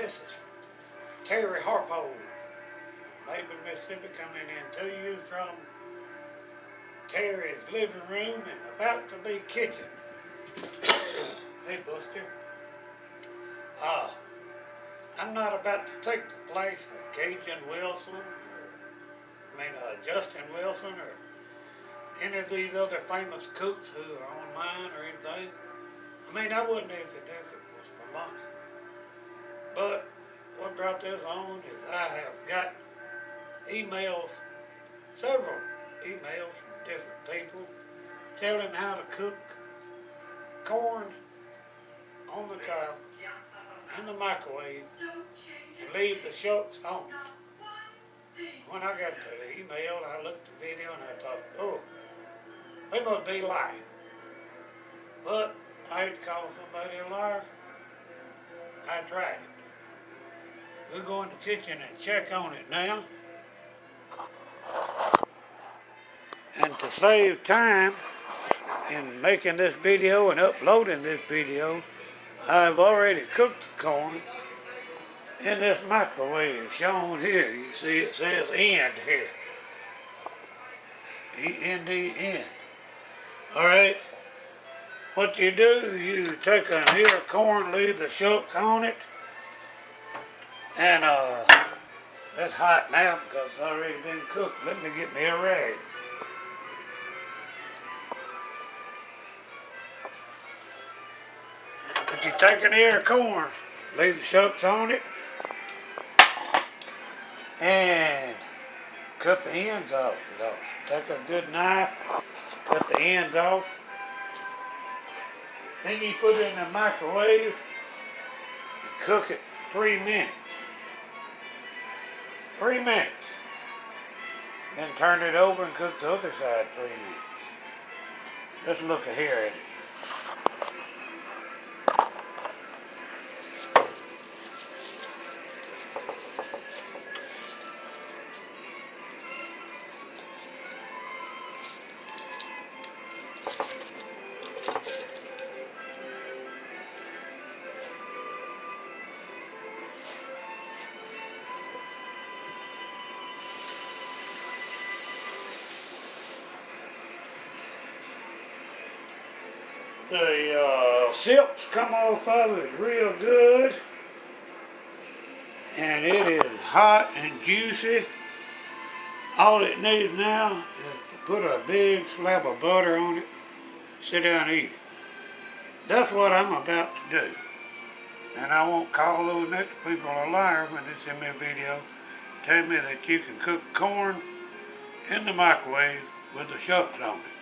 This is Terry Harpo, Mayberry, Mississippi, coming in to you from Terry's living room and about to be kitchen. Hey, Buster. I'm not about to take the place of Cajun Wilson, Justin Wilson, or any of these other famous cooks who are online or anything. I wouldn't if it was for money. But what brought this on is I have got emails, several emails from different people telling how to cook corn on the cob in the microwave and leave the shucks on. When I got the email, I looked at the video and I thought, oh, they must be lying. But I hate to call somebody a liar. I tried it. We'll go in the kitchen and check on it now. And to save time in making this video and uploading this video, I've already cooked the corn in this microwave shown here. You see it says end here. E-N-D-N. Alright. What you do, you take an ear of corn, leave the shucks on it. And it's hot now because it's already been cooked. Let me get me a rag. But you take an ear of corn, leave the shucks on it, and cut the ends off. Take a good knife, cut the ends off. Then you put it in the microwave and cook it 3 minutes. 3 minutes. Then turn it over and cook the other side 3 minutes. Let's look here at it. The silks come off of it real good, and it is hot and juicy. All it needs now is to put a big slab of butter on it, sit down and eat it. That's what I'm about to do. And I won't call those next people a liar when they send me a video tell me that you can cook corn in the microwave with the shucks on it.